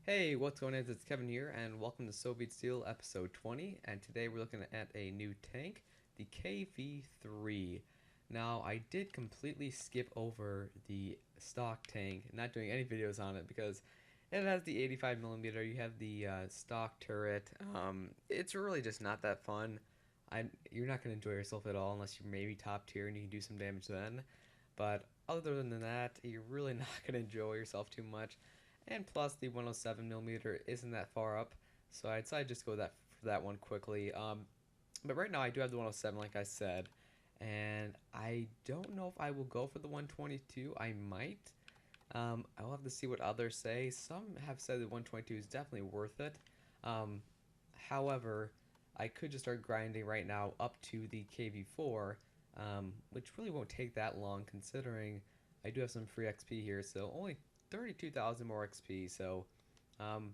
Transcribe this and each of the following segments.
Hey, what's going on? It's Kevin here, and welcome to Soviet Steel episode 20. And today we're looking at a new tank, the KV-3. Now, I did completely skip over the stock tank, not doing any videos on it because it has the 85mm. You have the stock turret. It's really just not that fun. You're not going to enjoy yourself at all unless you're maybe top tier and you can do some damage then. But other than that, you're really not going to enjoy yourself too much. And plus, the 107mm isn't that far up, so I decided just to go for that one quickly. But right now, I do have the 107, like I said, and I don't know if I will go for the 122. I might. I'll have to see what others say. Some have said the 122 is definitely worth it. Um, However, I could just start grinding right now up to the KV4, which really won't take that long considering I do have some free XP here, so only 32,000 more XP, so um,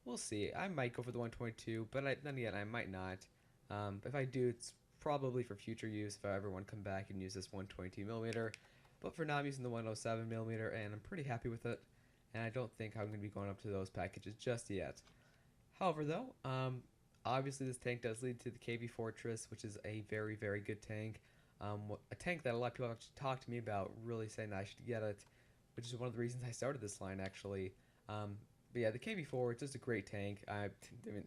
we'll see. I might go for the 122, but then again, I might not. If I do, it's probably for future use if I ever want to come back and use this 122mm. But for now, I'm using the 107mm, and I'm pretty happy with it. And I don't think I'm going to be going up to those packages just yet. However, though, obviously this tank does lead to the KV Fortress, which is a very, very good tank. A tank that a lot of people have talked to me about, really saying that I should get it, which is one of the reasons I started this line actually. But yeah, the KV4, it's just a great tank. I mean,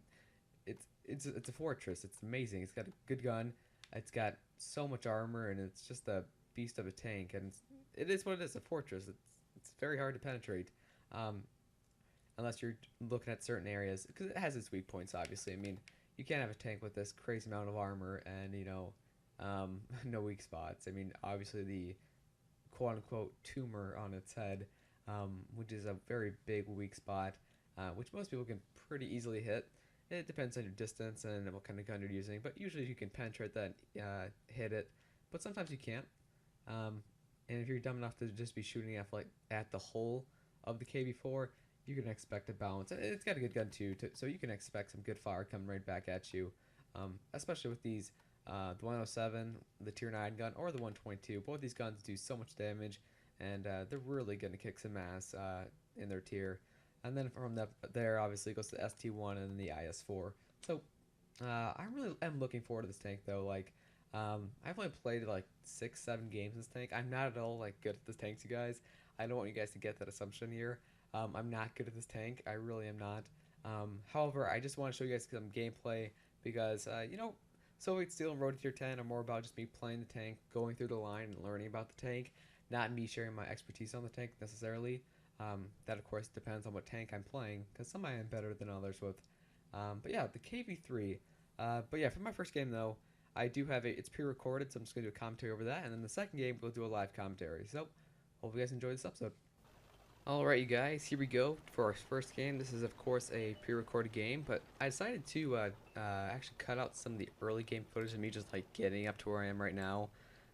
it's a fortress. It's amazing. It's got a good gun. It's got so much armor, and it's just a beast of a tank. And it is what it is, a fortress. It's very hard to penetrate. Um, Unless you're looking at certain areas, because it has its weak points. Obviously, I mean, you can't have a tank with this crazy amount of armor and no weak spots. I mean, obviously the quote unquote tumor on its head, which is a very big weak spot, which most people can pretty easily hit. It depends on your distance and what kind of gun you're using, but usually you can penetrate that, hit it, but sometimes you can't. Um, and if you're dumb enough to just be shooting at the hole of the KV4, you can expect a bounce. It's got a good gun too, so you can expect some good fire coming right back at you. Especially with these, the 107, the Tier 9 gun, or the 122. Both these guns do so much damage, and they're really going to kick some ass in their tier. And then from there, obviously, it goes to the ST1 and then the IS4. So I really am looking forward to this tank, though. I've only played like 6, 7 games in this tank. I'm not at all like good at this tanks, you guys. I don't want you guys to get that assumption here. I'm not good at this tank. I really am not. However, I just want to show you guys some gameplay because Soviet Steel and Road Tier 10 are more about just me playing the tank, going through the line, and learning about the tank, not me sharing my expertise on the tank necessarily. That of course depends on what tank I'm playing, because some I am better than others with. But yeah, the KV3. But yeah, for my first game though, I do have it's pre-recorded, so I'm just gonna do a commentary over that, and then the second game we'll do a live commentary. So, hope you guys enjoy this episode. Alright, you guys, here we go for our first game. This is, of course, a pre-recorded game, but I decided to actually cut out some of the early game footage of me just like getting up to where I am right now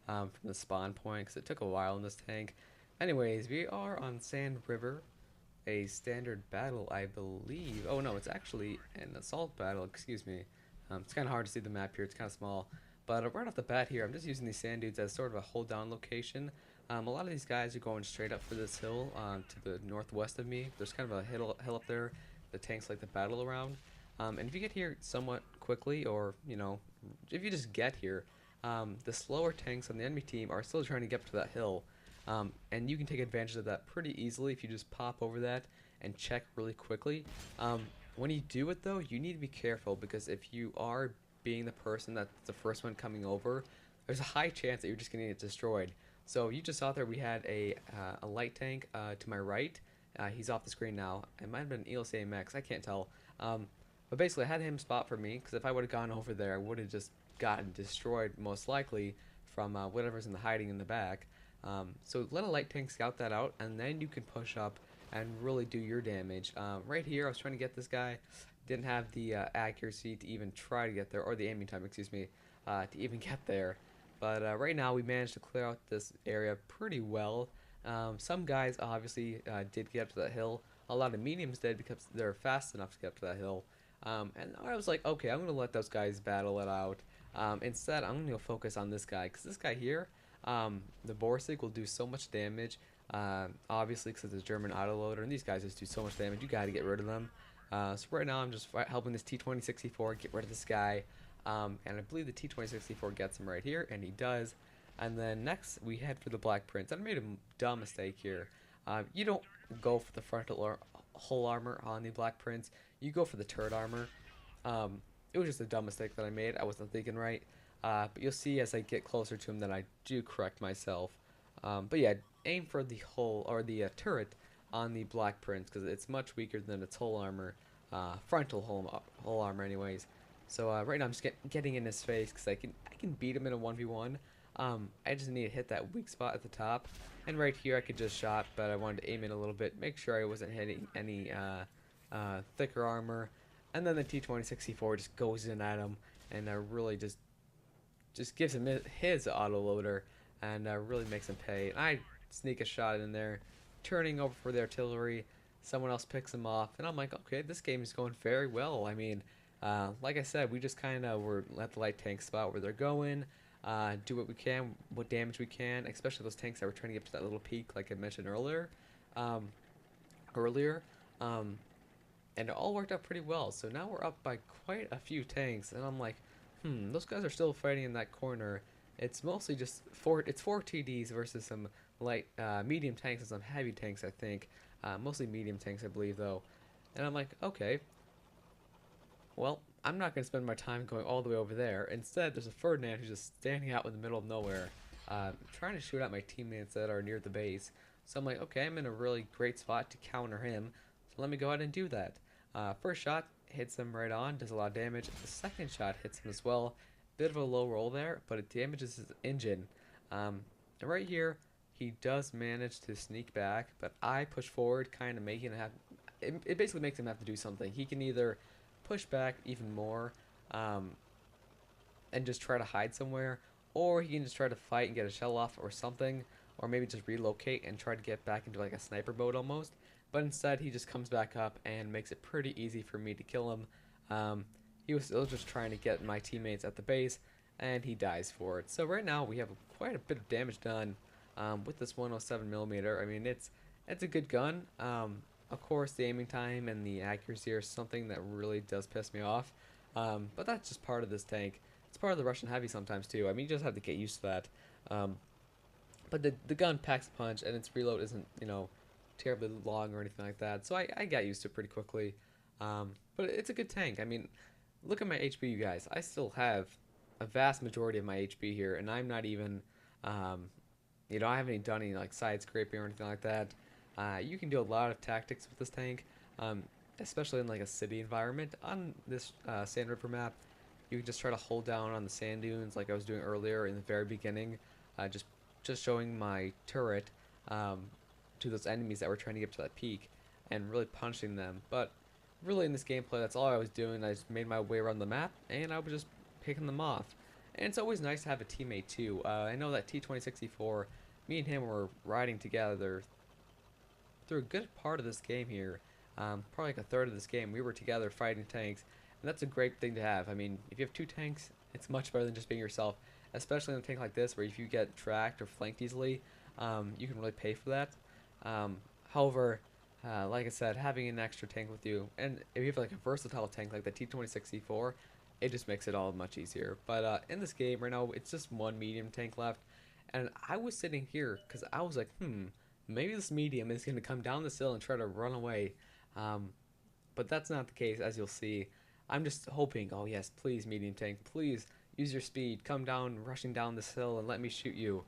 from the spawn point, because it took a while in this tank. Anyways, we are on Sand River, a standard battle, I believe. Oh no, it's actually an assault battle, excuse me. It's kind of hard to see the map here, it's kind of small. But right off the bat here, I'm just using these sand dudes as sort of a hold down location. A lot of these guys are going straight up for this hill to the northwest of me. There's kind of a hill up there the tanks like to battle around. And if you get here somewhat quickly, or, if you just get here, the slower tanks on the enemy team are still trying to get up to that hill. And you can take advantage of that pretty easily if you just pop over that and check really quickly. When you do it though, you need to be careful, because if you are being the person that's the first one coming over, there's a high chance that you're just going to get destroyed. So you just saw there we had a light tank to my right. He's off the screen now. It might have been ELC MX, I can't tell. But basically I had him spot for me, because if I would have gone over there, I would have just gotten destroyed most likely from whatever's in the hiding in the back. So let a light tank scout that out, and then you can push up and really do your damage. Right here, I was trying to get this guy. Didn't have the accuracy to even try to get there, or the aiming time, excuse me, to even get there. But right now, we managed to clear out this area pretty well. Some guys obviously did get up to that hill. A lot of mediums did because they're fast enough to get up to that hill. And I was like, okay, I'm going to let those guys battle it out. Instead, I'm going to focus on this guy, because this guy here, the Borsig, will do so much damage. Obviously, because it's a German autoloader, and these guys just do so much damage. You got to get rid of them. So right now, I'm just helping this T-2064 get rid of this guy, and I believe the T-2064 gets him right here, and he does. And then next, we head for the Black Prince. And I made a dumb mistake here. You don't go for the frontal or hull armor on the Black Prince. You go for the turret armor. It was just a dumb mistake that I made. I wasn't thinking right. But you'll see as I get closer to him that I do correct myself. But yeah, aim for the hull or the turret on the Black Prince because it's much weaker than its hull armor, frontal hull armor, anyways. So right now I'm just getting in his face because I can beat him in a 1v1. I just need to hit that weak spot at the top, and right here I could just shot, but I wanted to aim in a little bit, make sure I wasn't hitting any thicker armor, and then the T-2064 just goes in at him and really just gives him his autoloader and really makes him pay. And I sneak a shot in there, turning over for the artillery. Someone else picks him off, and I'm like, okay, this game is going very well. I mean, like I said, we just kind of were at the light tank spot where they're going. Do what we can, what damage we can, especially those tanks that were trying to get to that little peak, like I mentioned earlier. Um, earlier, and it all worked out pretty well. So now we're up by quite a few tanks, and I'm like, those guys are still fighting in that corner. It's mostly just four TDs versus some light, medium tanks and some heavy tanks, I think. Mostly medium tanks, I believe, though. And I'm like, okay, well, I'm not going to spend my time going all the way over there. Instead, there's a Ferdinand who's just standing out in the middle of nowhere, trying to shoot at my teammates that are near the base. So I'm like, okay, I'm in a really great spot to counter him. So let me go ahead and do that. First shot hits him right on, does a lot of damage. The second shot hits him as well. Bit of a low roll there, but it damages his engine. And right here, he does manage to sneak back, but I push forward, kind of making it have. It basically makes him have to do something. He can either push back even more and just try to hide somewhere, or he can just try to fight and get a shell off or something, or maybe just relocate and try to get back into like a sniper mode almost. But instead, he just comes back up and makes it pretty easy for me to kill him. He was still just trying to get my teammates at the base, and he dies for it. So right now we have quite a bit of damage done with this 107mm. I mean, it's a good gun. Of course, the aiming time and the accuracy are something that really does piss me off. But that's just part of this tank. It's part of the Russian heavy sometimes too. I mean, you just have to get used to that. But the gun packs a punch, and its reload isn't, terribly long or anything like that. So I got used to it pretty quickly. But it's a good tank. I mean, look at my HP, you guys. I still have a vast majority of my HP here, and I'm not even, I haven't even done any like side scraping or anything like that. You can do a lot of tactics with this tank, especially in like a city environment. On this Sand River map, you can just try to hold down on the sand dunes like I was doing earlier in the very beginning, just showing my turret to those enemies that were trying to get to that peak and really punching them. But really in this gameplay, that's all I was doing. I just made my way around the map, and I was just picking them off. And it's always nice to have a teammate too. I know that T-2064, me and him were riding together through a good part of this game here, probably like a third of this game. We were together fighting tanks, and that's a great thing to have. I mean, if you have two tanks, it's much better than just being yourself, especially in a tank like this where if you get tracked or flanked easily, you can really pay for that. However, like I said, having an extra tank with you, and if you have like a versatile tank like the T-2064, it just makes it all much easier. But in this game right now, it's just one medium tank left, and I was sitting here because I was like, maybe this medium is going to come down this hill and try to run away. But that's not the case, as you'll see. I'm just hoping, oh yes, please medium tank, please use your speed, come down, rushing down this hill and let me shoot you.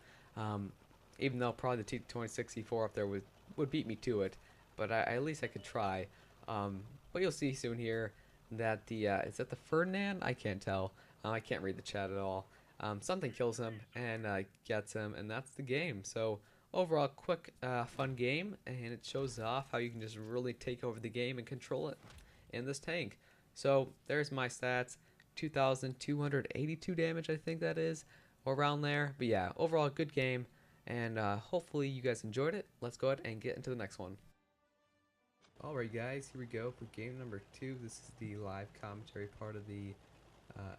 Even though probably the T-2064 up there would beat me to it, but at least I could try. But you'll see soon here that is that the Ferdinand? I can't tell. I can't read the chat at all. Something kills him and gets him, and that's the game. So overall, quick, fun game, and it shows off how you can just really take over the game and control it in this tank. So there's my stats, 2,282 damage, I think that is, or around there. But yeah, overall, good game, and hopefully you guys enjoyed it. Let's go ahead and get into the next one. Alright guys, here we go for game number 2. This is the live commentary part of the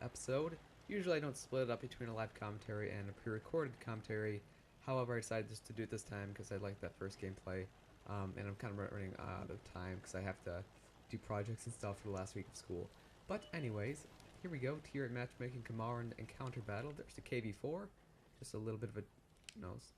episode. Usually I don't split it up between a live commentary and a pre-recorded commentary. However, I decided just to do it this time because I liked that first gameplay. And I'm kind of running out of time because I have to do projects and stuff for the last week of school. But anyways, here we go. Tier matchmaking, Kamaran encounter battle. There's the KV-4. Just a little bit of a,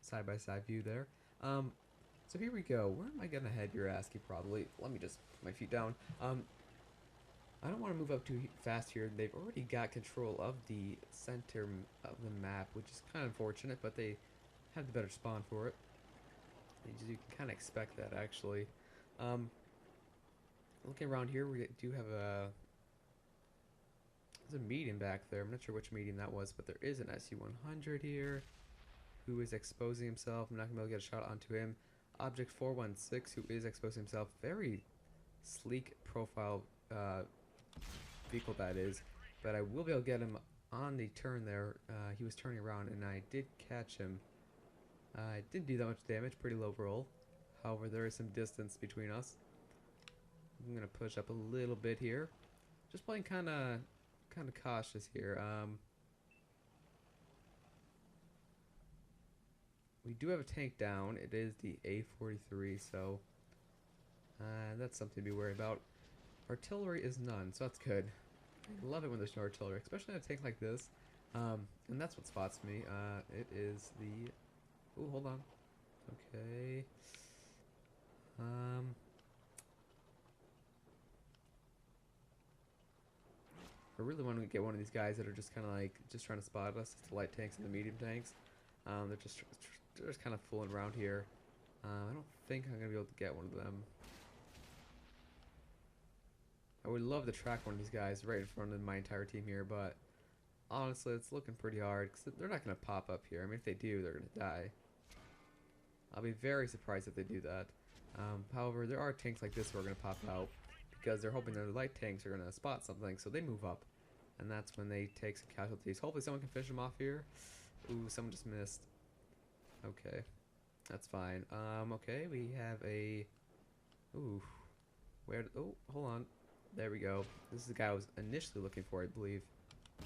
side-by-side view there. So here we go. Where am I gonna head, you're asking probably. Let me just put my feet down. I don't want to move up too fast here. They've already got control of the center of the map, which is kind of unfortunate, but they have the better spawn for it. You can kind of expect that, actually. Looking around here, we do have there's a medium back there. I'm not sure which medium that was, but there is an SU-100 here who is exposing himself. I'm not going to be able to get a shot onto him. Object 416, who is exposing himself. Very sleek profile vehicle that is, but I will be able to get him on the turn there. He was turning around and I did catch him. I didn't do that much damage, pretty low roll. However, there is some distance between us. I'm gonna push up a little bit here. Just playing kind of cautious here. We do have a tank down. It is the A43, so that's something to be worried about. Artillery is none, so that's good. I love it when there's no artillery, especially on a tank like this. And that's what spots me. It is the... Ooh, hold on. Okay. I really want to get one of these guys that are just kind of like just trying to spot us. It's the light tanks and the medium tanks. They're just kind of fooling around here. I don't think I'm gonna be able to get one of them. I would love to track one of these guys right in front of my entire team here, but honestly, it's looking pretty hard because they're not gonna pop up here. I mean, if they do, they're gonna die. I'll be very surprised if they do that. However, there are tanks like this who are gonna pop out because they're hoping their light tanks are gonna spot something, so they move up, and that's when they take some casualties. Hopefully, someone can finish them off here. Ooh, someone just missed. Okay, that's fine. Okay, we have a... Ooh, where... Oh, hold on. There we go. This is the guy I was initially looking for, I believe. I'm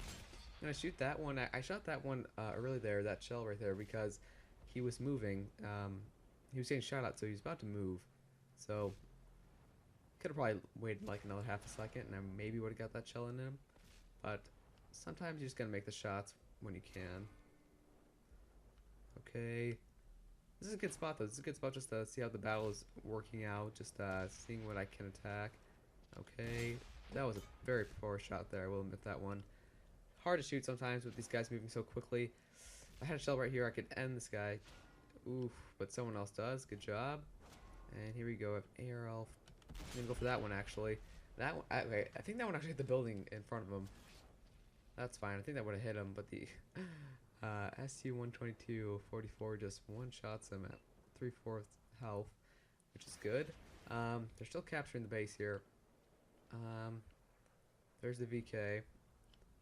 gonna shoot that one. I shot that one early there, that shell right there, because he was moving. He was getting shot at, so he was about to move. So, could have probably waited like another half a second, and I maybe would have got that shell in him. But sometimes you just gotta make the shots when you can. Okay. This is a good spot, though. This is a good spot just to see how the battle is working out, just seeing what I can attack. Okay, that was a very poor shot there, I will admit that one. Hard to shoot sometimes with these guys moving so quickly. If I had a shell right here, I could end this guy. Oof, but someone else does. Good job. And here we go. I have ARL. I'm gonna go for that one, actually. That one, I think that one actually hit the building in front of him. That's fine. I think that would have hit him, but the SU-122 44 just one-shots him at 3/4 health, which is good. They're still capturing the base here. There's the VK.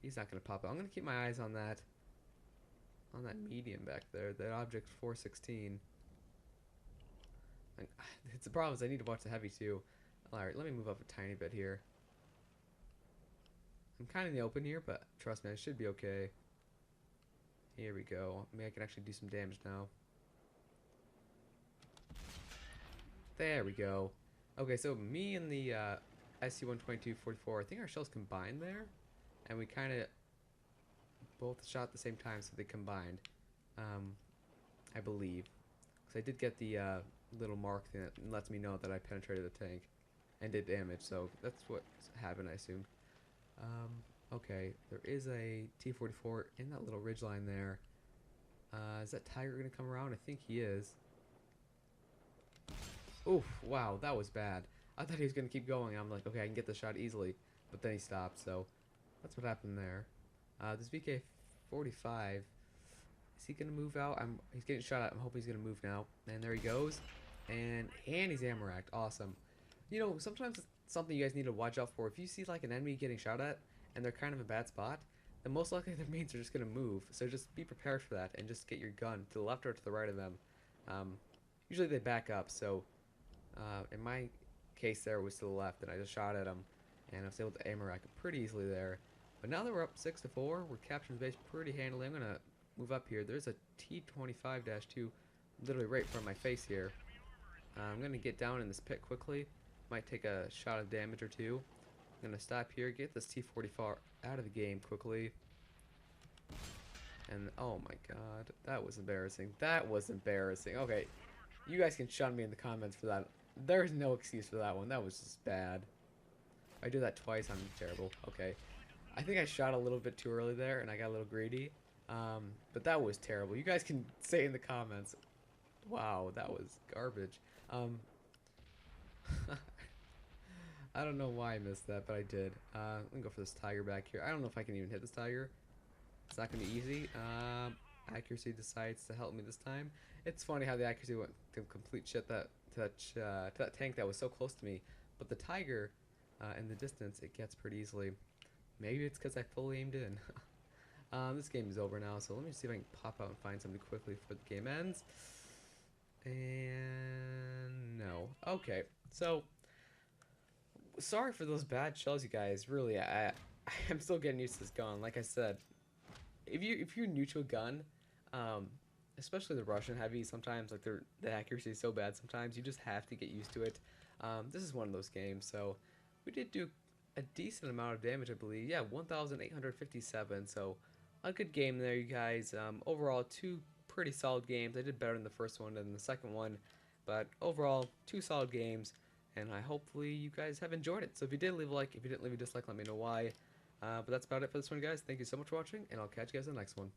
He's not gonna pop out. I'm gonna keep my eyes on that medium back there, that object 416. It's the problem is I need to watch the heavy too. Alright, let me move up a tiny bit here. I'm kind of in the open here, but trust me, I should be okay. Here we go. Maybe I can actually do some damage now. There we go. Okay, so me and the SU-122 44, I think our shells combined there, and we kind of both shot at the same time, so they combined. I believe, because I did get the little mark thing that lets me know that I penetrated the tank and did damage. So that's what happened, I assumed. Okay, there is a T-44 in that little ridgeline there. Is that Tiger gonna come around? I think he is. Oof! Wow, that was bad. I thought he was gonna keep going. I'm like, okay, I can get the shot easily, but then he stopped. So that's what happened there. This VK-45, is he gonna move out? He's getting shot at. I'm hoping he's gonna move now. And there he goes. And he's ammo racked. Awesome. You know, sometimes it's something you guys need to watch out for. If you see like an enemy getting shot at and they're kind of a bad spot, then most likely their mates are just gonna move. So just be prepared for that and just get your gun to the left or to the right of them. Usually they back up. So in my case, there was to the left, and I just shot at him, and I was able to ammo rack him pretty easily there. But now that we're up 6-4, we're capturing the base pretty handily. I'm gonna move up here. There's a T-25-2 literally right in front of my face here. I'm going to get down in this pit quickly. Might take a shot of damage or two. I'm going to stop here, get this T-44 out of the game quickly. And, oh my god, that was embarrassing. That was embarrassing. Okay, you guys can shun me in the comments for that. There's no excuse for that one. That was just bad. If I do that twice, I'm terrible. Okay. I think I shot a little bit too early there, and I got a little greedy. But that was terrible. You guys can say in the comments, wow, that was garbage. I don't know why I missed that, but I did. Let me go for this tiger back here. I don't know if I can even hit this tiger. It's not going to be easy. Accuracy decides to help me this time. It's funny how the accuracy went to complete shit to that tank that was so close to me. But the tiger, in the distance, it gets pretty easily. Maybe it's because I fully aimed in. This game is over now, so let me see if I can pop out and find something quickly before the game ends. And no. Okay, so sorry for those bad shells, you guys. Really, I'm still getting used to this gun. Like I said, if you're new to a gun, especially the Russian heavy, sometimes like the accuracy is so bad. Sometimes you just have to get used to it. This is one of those games, so we did do a decent amount of damage, I believe. Yeah, 1,857. So a good game there, you guys. Overall, two pretty solid games. I did better in the first one than the second one, but overall, two solid games. And hopefully you guys have enjoyed it. So if you did, leave a like. If you didn't, leave a dislike. Let me know why. But that's about it for this one, guys. Thank you so much for watching, and I'll catch you guys in the next one.